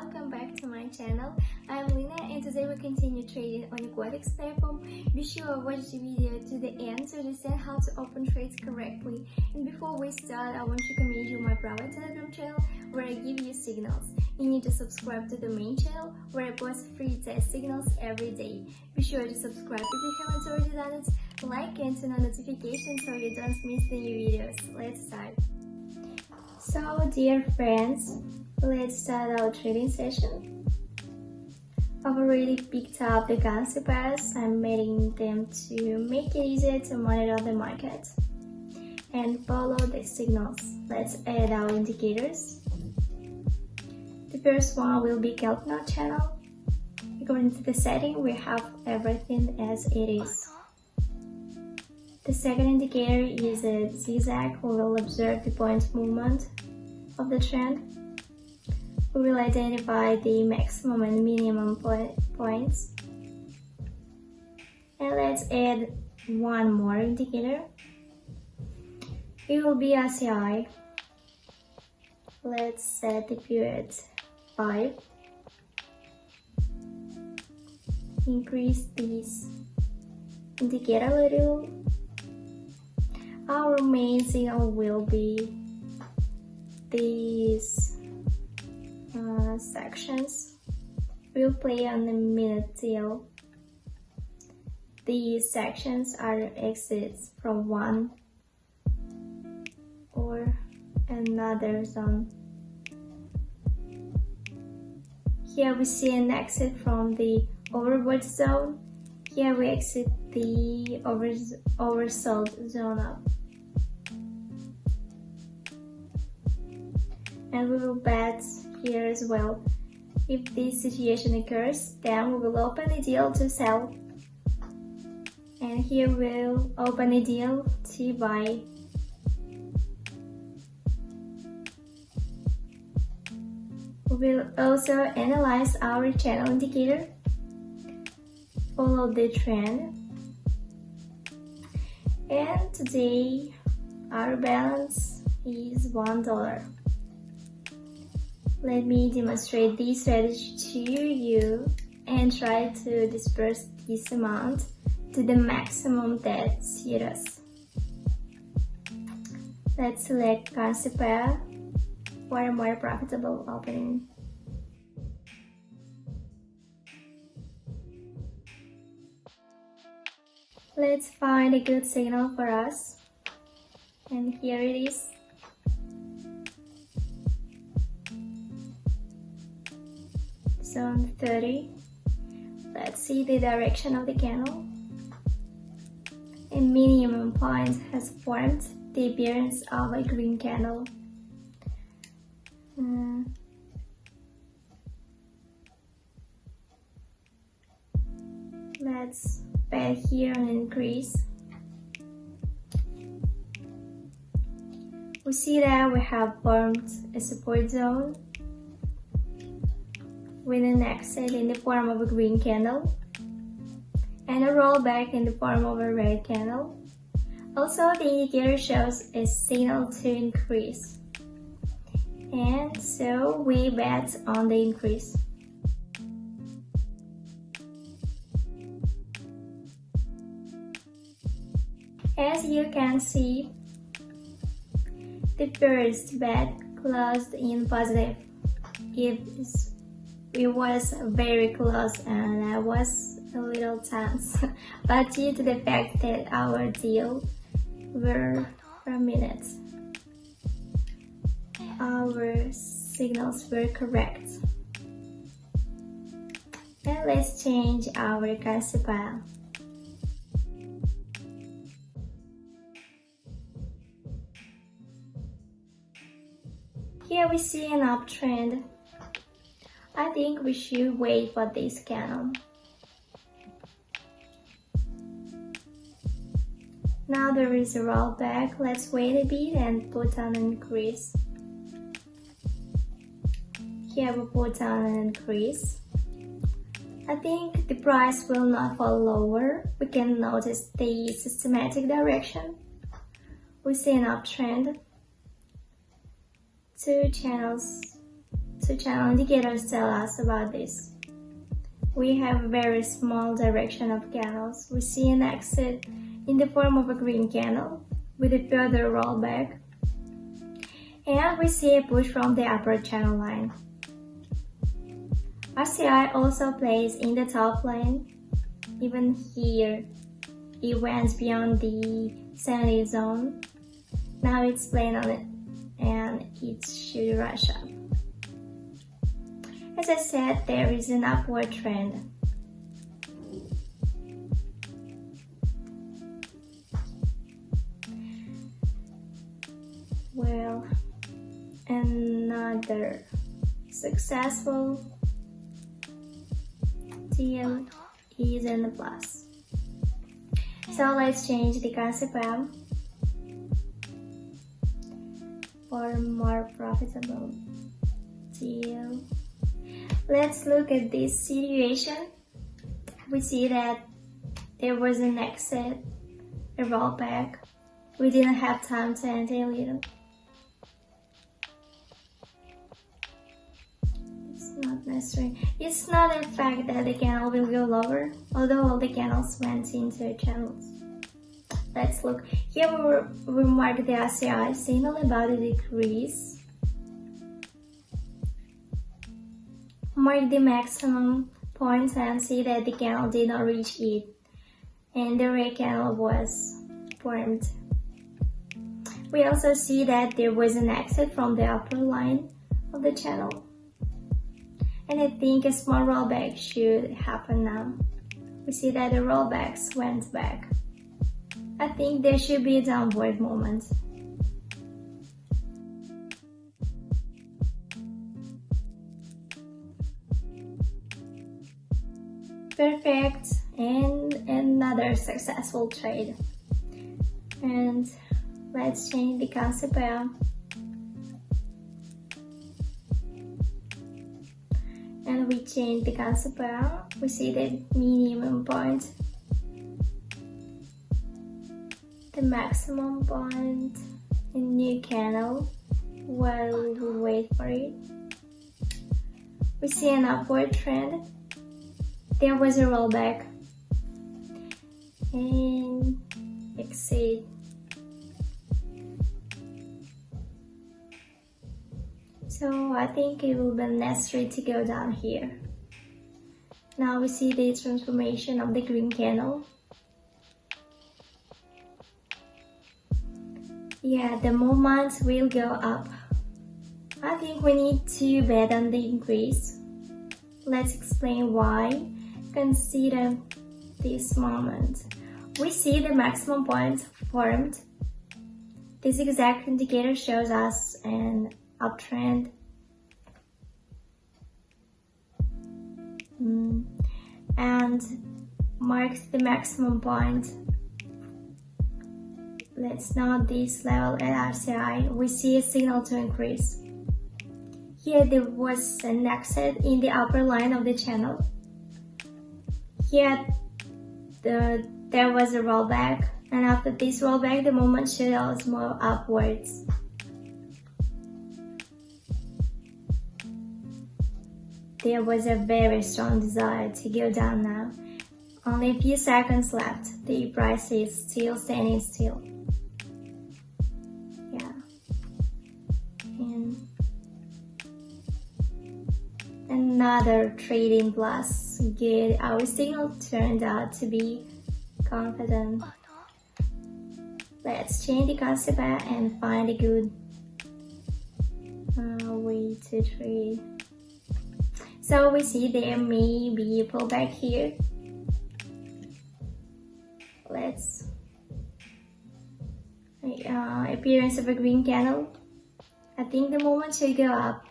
welcome back to my channel. I'm Lina and today we continue trading on the Quotex platform. Be sure to watch the video to the end to understand how to open trades correctly. And before we start, I want to recommend you my private Telegram channel where I give you signals. You need to subscribe to the main channel where I post free test signals every day. Be sure to subscribe if you haven't already done it, like and turn on notifications so you don't miss the new videos. Let's start. So dear friends, let's start our trading session. I've already picked up the currency pairs. I'm making them to make it easier to monitor the market and follow the signals. Let's add our indicators. The first one will be Keltner channel. According to the setting, we have everything as it is. The second indicator is a zigzag. We will observe the point movement of the trend. We will identify the maximum and minimum points. And let's add one more indicator. It will be RSI. Let's set the period 5. Increase this indicator a little. Our main signal will be these sections. We'll play on the minute tail. These sections are exits from one or another zone. Here we see an exit from the overbought zone. Here we exit the oversold zone up. And we will bet here as well. If this situation occurs, then we will open a deal to sell. And here we'll open a deal to buy. We will also analyze our channel indicator. Follow the trend. And today our balance is $1. Let me demonstrate this strategy to you and try to disperse this amount to the maximum that suits us. Let's select currency pair for a more profitable opening. Let's find a good signal for us. And here it is. Zone 30. Let's see the direction of the candle. A minimum point has formed, the appearance of a green candle. Let's bet here an increase. We see that we have formed a support zone with an exit in the form of a green candle and a rollback in the form of a red candle. Also, the indicator shows a signal to increase, and so we bet on the increase. As you can see, the first bet closed in positive. It was very close and I was a little tense, but due to the fact that our deal were per minute, our signals were correct. And let's change our currency pair. Here we see an uptrend. I think we should wait for this candle. Now there is a rollback. Let's wait a bit and put on an increase. Here we put on an increase. I think the price will not fall lower. We can notice the systematic direction. We see an uptrend. Two channels Two channel indicators tell us about this. We have a very small direction of candles. We see an exit in the form of a green candle with a further rollback. And we see a push from the upper channel line. RSI also plays in the top line. Even here, it went beyond the 70 zone. Now it's playing on it and it should rush up. As I said, there is an upward trend. Well, another successful deal is in the plus. So let's change the concept for more profitable deal. Let's look at this situation. We see that there was an exit, a rollback. We didn't have time to enter a little. It's not necessary. It's not a fact that the candle will go lower, although all the candles went into channels. Let's look. Here we mark the RSI signal about a decrease. Mark the maximum points and see that the candle did not reach it and the red candle was formed. We also see that there was an exit from the upper line of the channel, and I think a small rollback should happen now. We see that the rollbacks went back. I think there should be a downward movement. Perfect, and another successful trade. And let's change the concept and we change the concept. We see the minimum point, the maximum point, a new candle while we wait for it. We see an upward trend. There was a rollback and exit. So I think it will be necessary to go down here. Now we see the transformation of the green candle. Yeah, the movement will go up. I think we need to bet on the increase. Let's explain why. Consider this moment. We see the maximum point formed. The zigzag indicator shows us an uptrend. And marks the maximum point. Let's note this level at RSI. We see a signal to increase. Here there was an exit in the upper line of the channel. Here there was a rollback, and after this rollback the movement should also move upwards. There was a very strong desire to go down now. Only a few seconds left. The price is still standing still. Yeah. And another trading plus. Good. Our signal turned out to be confident. Let's change the concept and find a good way to trade. So we see there may be a pullback here. Let's appearance of a green candle. I think the movement should go up,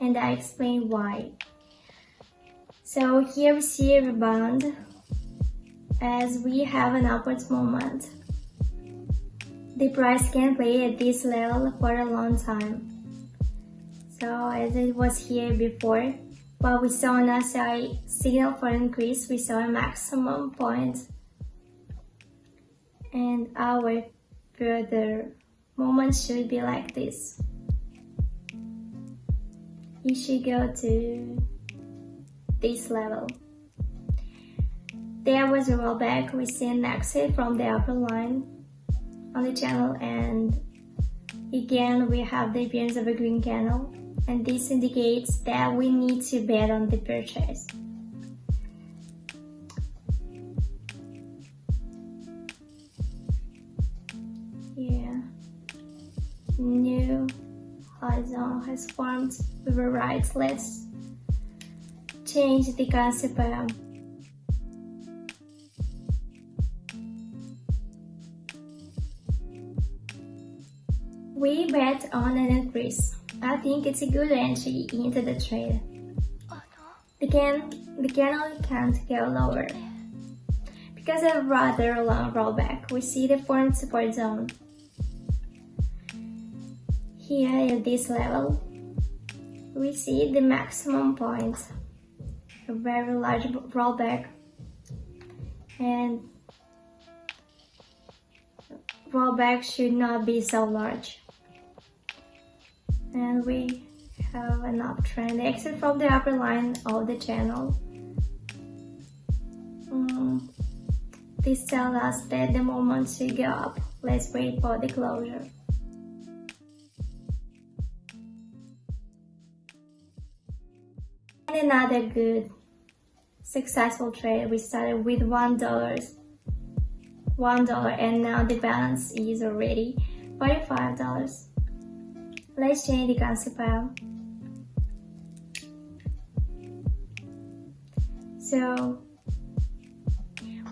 and I explain why. So here we see a rebound as we have an upwards movement. The price can play at this level for a long time. So as it was here before, but we saw an RSI signal for increase, we saw a maximum point, and our further movement should be like this. it should go to this level. There was a rollback. We see an exit from the upper line on the channel, and again we have the appearance of a green candle, and this indicates that we need to bet on the purchase. Yeah, new horizon has formed. We were right. Let's change the concept. We bet on an increase. I think it's a good entry into the trade. The candle can't go lower. Because of rather long rollback, we see the formed support zone. Here at this level, we see the maximum point, a very large rollback, and rollback should not be so large. And we have an uptrend exit from the upper line of the channel. This tells us that the moment should go up. Let's wait for the closure. And another good, successful trade. We started with $1, and now the balance is already $45. Let's change the concept out. So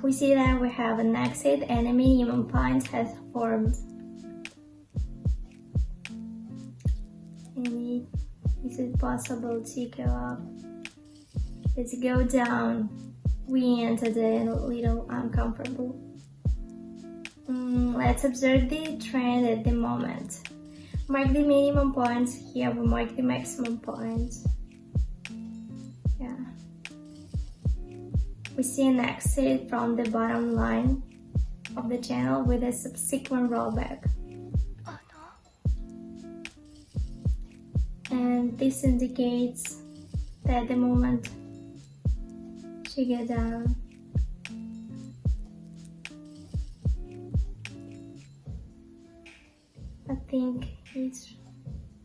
we see that we have an exit and a minimum point has formed. And is it possible to go up? Let's go down. We entered a little uncomfortable. Let's observe the trend at the moment. Mark the minimum points. Here we mark the maximum points. Yeah. We see an exit from the bottom line of the channel with a subsequent rollback. And this indicates that the moment should go down. I think it's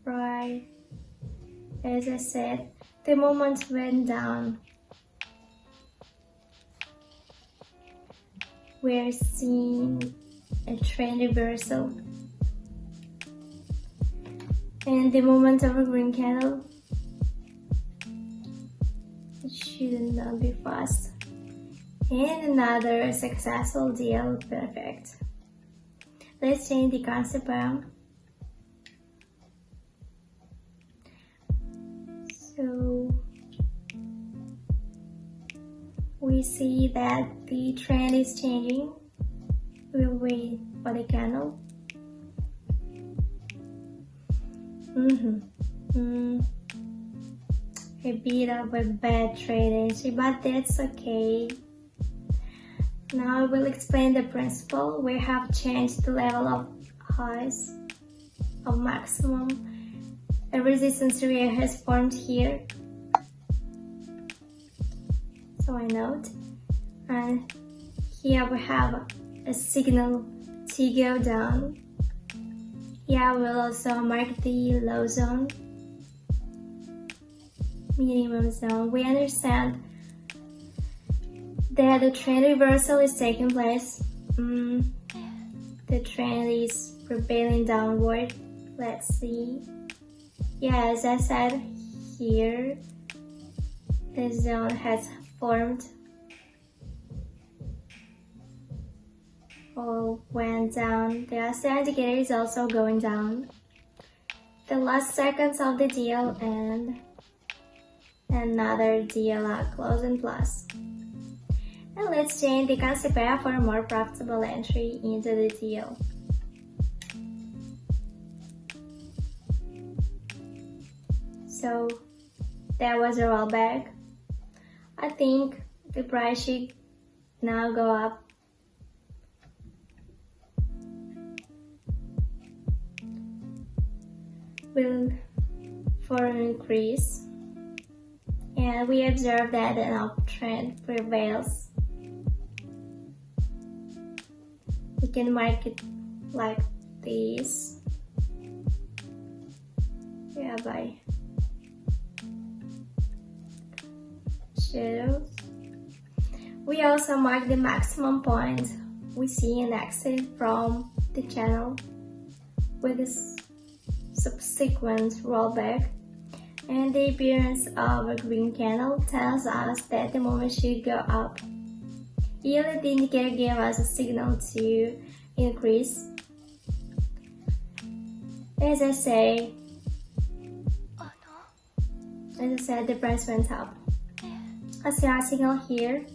right. As I said, the moment went down. We're seeing a trend reversal. And the moment of a green candle, it should not be fast. And another successful deal, perfect. Let's change the concept out. So we see that the trend is changing. We'll wait for the candle. A bit of a bad trade entry, but that's okay. Now I will explain the principle. We have changed the level of highs of maximum. A resistance area has formed here. So I note. And here we have a signal to go down. Here we'll also mark the low zone, minimum zone. We understand that the trend reversal is taking place. The trend is prevailing downward. Let's see. Yeah, as I said, here the zone has formed. All went down. The RSI indicator is also going down. The last seconds of the deal and another deal at close and plus. And let's change the concept pair for a more profitable entry into the deal. So there was a rollback. I think the price should now go up. We'll for an increase, and we observe that an uptrend prevails. We can mark it like this, by shadows. We also mark the maximum point we see an exit from the channel with a subsequent rollback, and the appearance of a green candle tells us that the moment should go up. Here the indicator gave us a signal to increase. As I said, the price went up. I see a signal here.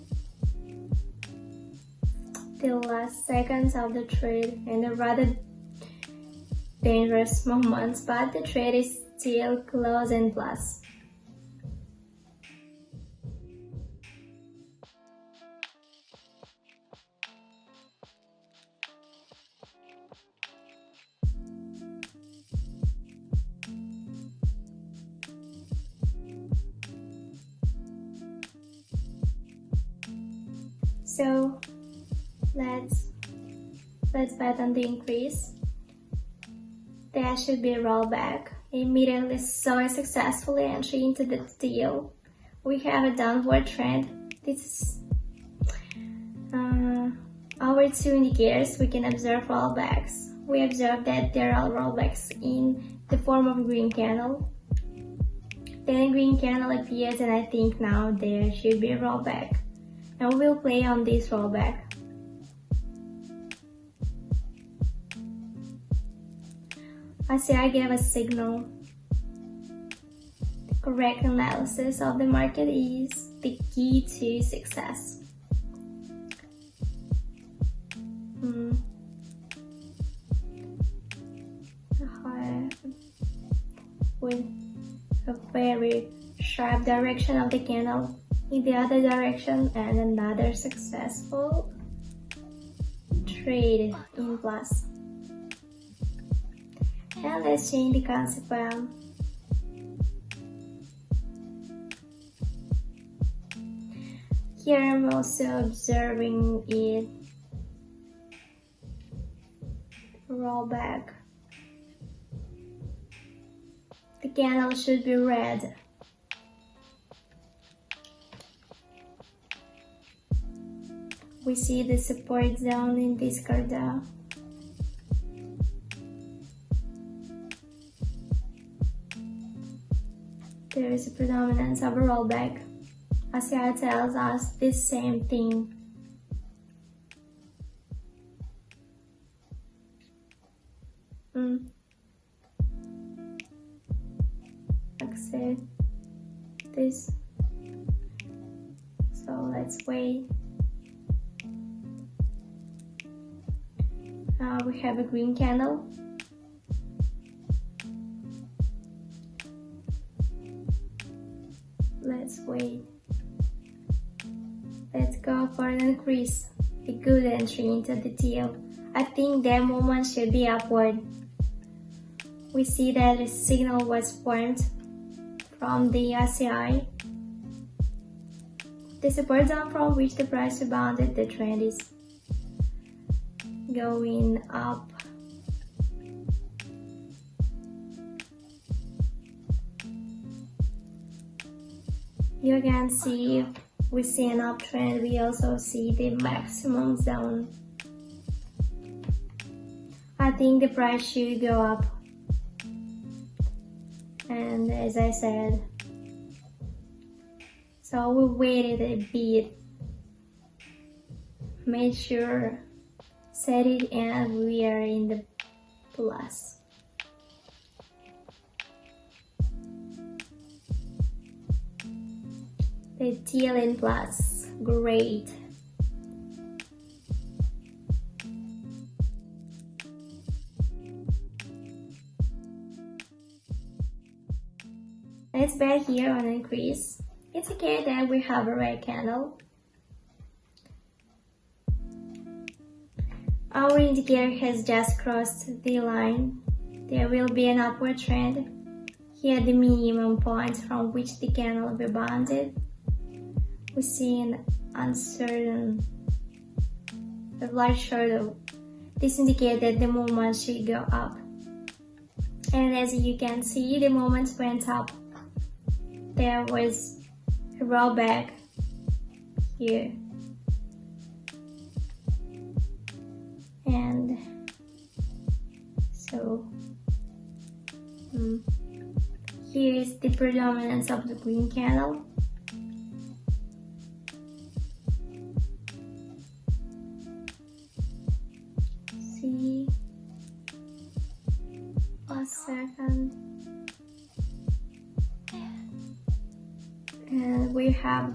The last seconds of the trade and a rather dangerous moment, but the trade is still close and plus. So let's bet on the increase. There should be a rollback. Immediately saw a successful entry into the deal. We have a downward trend. This is our two indicators. We can observe rollbacks. We observe that there are rollbacks in the form of a green candle. Then a green candle appears, and I think now there should be a rollback. And we'll play on this rollback. RSI gave a signal. The correct analysis of the market is the key to success. With a very sharp direction of the candle in the other direction, and another successful trade in plus. And let's change the concept. Here I'm also observing it roll back. The candle should be red. We see the support zone in this candle. There is a predominance of a rollback. RSI tells us the same thing. Accept this. So let's wait. We have a green candle. Let's wait. Let's go for an increase. A good entry into the deal. I think that moment should be upward. We see that a signal was formed from the RSI. The support zone from which the price rebounded, the trend is going up. You can see we see an uptrend. We also see the maximum zone. I think the price should go up. And as I said, so we waited a bit, made sure, set it, and we are in the plus. The deal in plus, great. Let's bet here on increase. It's okay that we have a red candle. Our indicator has just crossed the line. There will be an upward trend. here the minimum point from which the candle rebounded. We see an uncertain, a light shadow. This indicates that the movement should go up. And as you can see, the movement went up. There was a rollback here. And so here is the predominance of the green candle. See, a second, and we have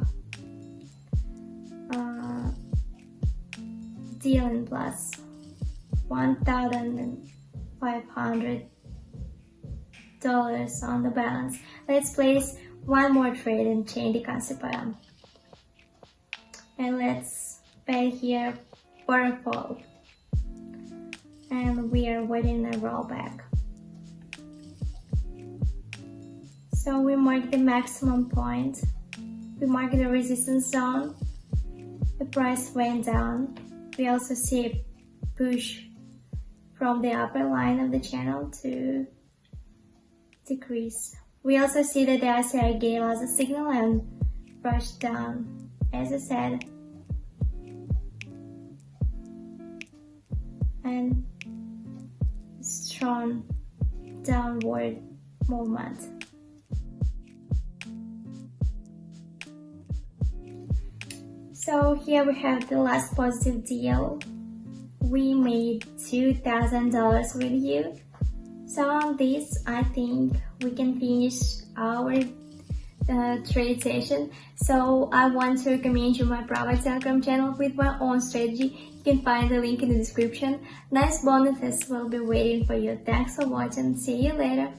dealing plus $1,500 on the balance. Let's place one more trade and change the concept pattern. And let's pay here for a fall. And we are waiting a rollback. So we mark the maximum point. We mark the resistance zone. The price went down. We also see a push from the upper line of the channel to decrease. We also see that the RSI gave us a signal and brushed down, as I said. And strong downward movement. So here we have the last positive deal. We made $2,000 with you. So on this, I think we can finish our trade session. So I want to recommend you my private Telegram channel with my own strategy. You can find the link in the description. Nice bonuses will be waiting for you. Thanks for watching. See you later.